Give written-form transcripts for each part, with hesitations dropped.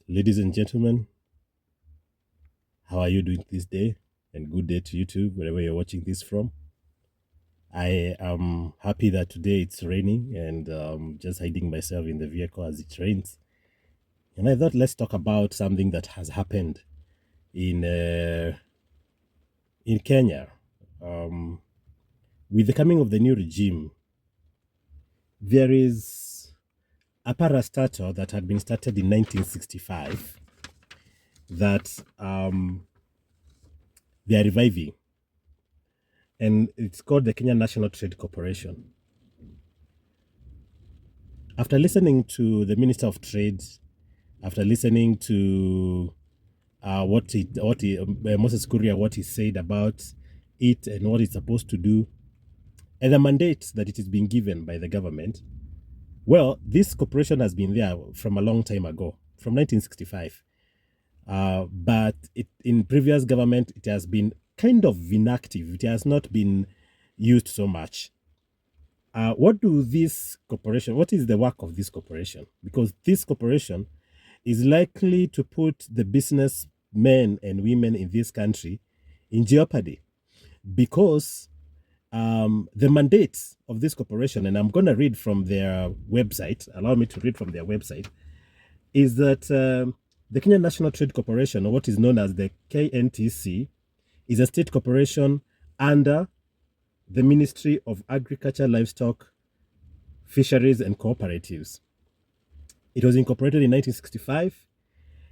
Ladies and gentlemen, how are you doing this day? And good day to you too, wherever you're watching this from. I am happy that today it's raining and just hiding myself in the vehicle as it rains. And I thought let's talk about something that has happened in uh, in Kenya. Um, with the coming of the new regime, there is a parastatal that had been started in 1965 that they are reviving, and it's called the Kenya National Trade Corporation. After listening to the Minister of Trade, after listening to Moses Kuria, what he said about it and what it's supposed to do, and the mandate that it is being given by the government, well, this corporation has been there from a long time ago, from 1965. But in previous government, it has been kind of inactive. It has not been used so much. What is the work of this corporation? Because this corporation is likely to put the businessmen and women in this country in jeopardy because the mandate of this corporation, and I'm going to read from their website, allow me to read from their website, is that the Kenya National Trade Corporation, or what is known as the KNTC, is a state corporation under the Ministry of Agriculture, Livestock, Fisheries and Cooperatives. It was incorporated in 1965,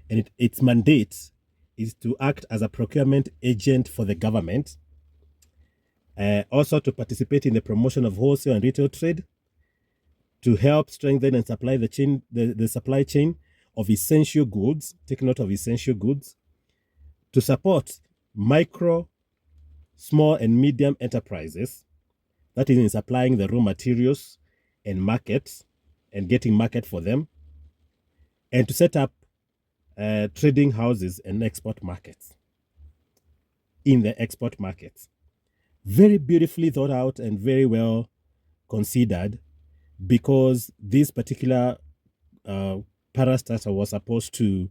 and its mandate is to act as a procurement agent for the government, also to participate in the promotion of wholesale and retail trade, to help strengthen and supply the supply chain of essential goods, take note of essential goods, to support micro, small and medium enterprises, that is in supplying the raw materials and markets and getting market for them, and to set up trading houses and export markets. In the export markets, very beautifully thought out and very well considered, because this particular parastatal was supposed to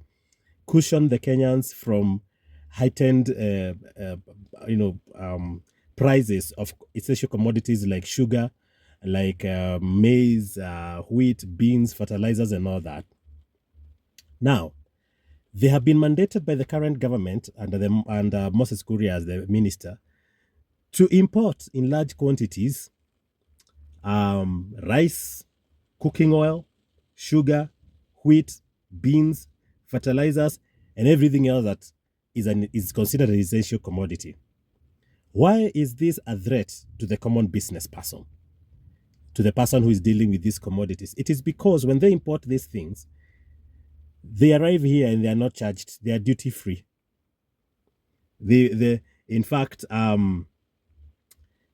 cushion the Kenyans from heightened prices of essential commodities like sugar, like maize, wheat, beans, fertilizers, and all that. Now, they have been mandated by the current government under Moses Kuria as the minister to import in large quantities rice, cooking oil, sugar, wheat, beans, fertilizers, and everything else that is considered an essential commodity. Why is this a threat to the common business person, to the person who is dealing with these commodities? It is because when they import these things, they arrive here and they are not charged. They are duty free. In fact,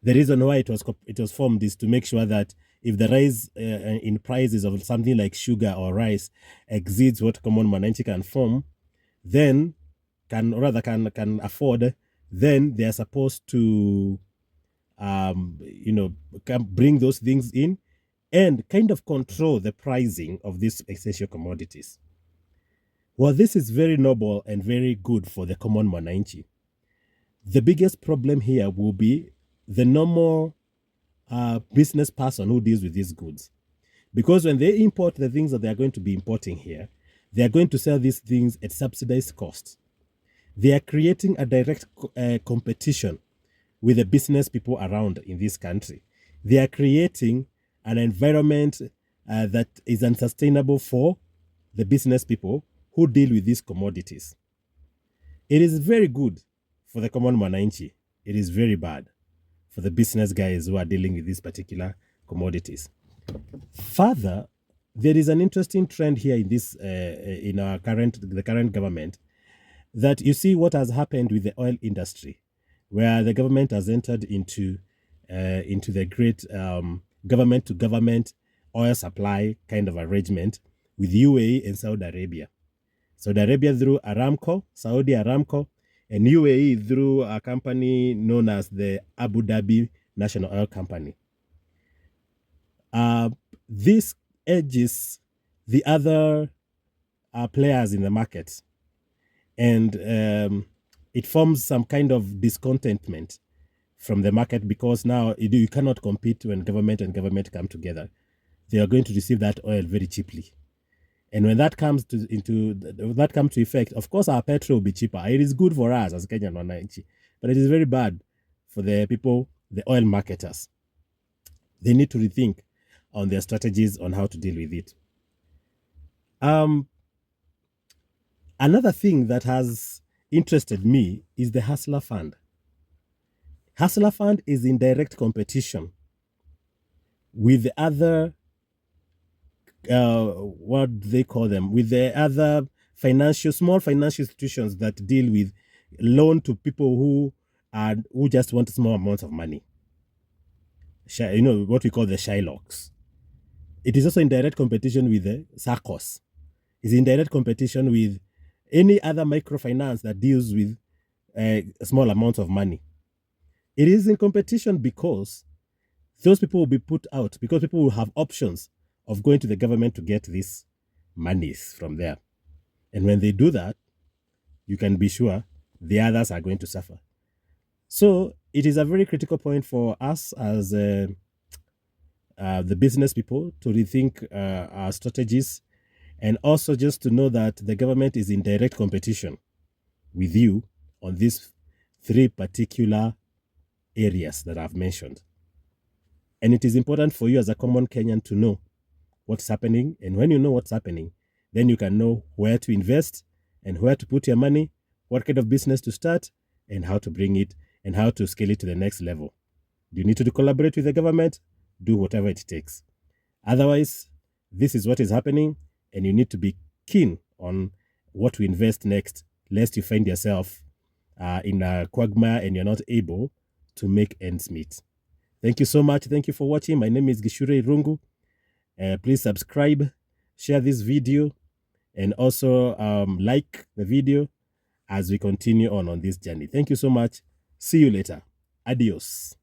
the reason why it was formed is to make sure that if the rise in prices of something like sugar or rice exceeds what common mananchi can form, then can afford, then they are supposed to bring those things in and kind of control the pricing of these essential commodities. Well, this is very noble and very good for the common mananchi. The biggest problem here will be the normal business person who deals with these goods. Because when they import the things that they are going to be importing here, they are going to sell these things at subsidized cost. They are creating a direct competition with the business people around in this country. They are creating an environment that is unsustainable for the business people who deal with these commodities. It is very good for the common mananchi. It is very bad for the business guys who are dealing with these particular commodities. Further, there is an interesting trend here in the current government, that you see what has happened with the oil industry, where the government has entered into the great government to government oil supply kind of arrangement with UAE and Saudi Arabia. Saudi Arabia through Aramco, Saudi Aramco, and UAE through a company known as the Abu Dhabi National Oil Company. This edges the other players in the market, and it forms some kind of discontentment from the market, because now you cannot compete when government and government come together. They are going to receive that oil very cheaply. And when that comes to effect, of course, our petrol will be cheaper. It is good for us as Kenyan Wananchi, but it is very bad for the people, the oil marketers. They need to rethink on their strategies on how to deal with it. Another thing that has interested me is the Hustler Fund. Hustler Fund is in direct competition with the other, what do they call them? With the other small financial institutions that deal with loan to people who just want small amounts of money. What we call the Shylocks. It is also in direct competition with the SACCOs. It's in direct competition with any other microfinance that deals with small amounts of money. It is in competition because those people will be put out, because people will have options of going to the government to get these monies from there. And when they do that, you can be sure the others are going to suffer. So it is a very critical point for us as the business people to rethink our strategies, and also just to know that the government is in direct competition with you on these three particular areas that I've mentioned. And it is important for you as a common Kenyan to know what's happening. And when you know what's happening, then you can know where to invest and where to put your money, what kind of business to start, and how to bring it and how to scale it to the next level. Do you need to collaborate with the government? Do whatever it takes. Otherwise, this is what is happening, and you need to be keen on what to invest next, lest you find yourself in a quagmire and you're not able to make ends meet. Thank you so much. Thank you for watching. My name is Gishure Irungu. Please subscribe, share this video, and also like the video as we continue on this journey. Thank you so much. See you later. Adios.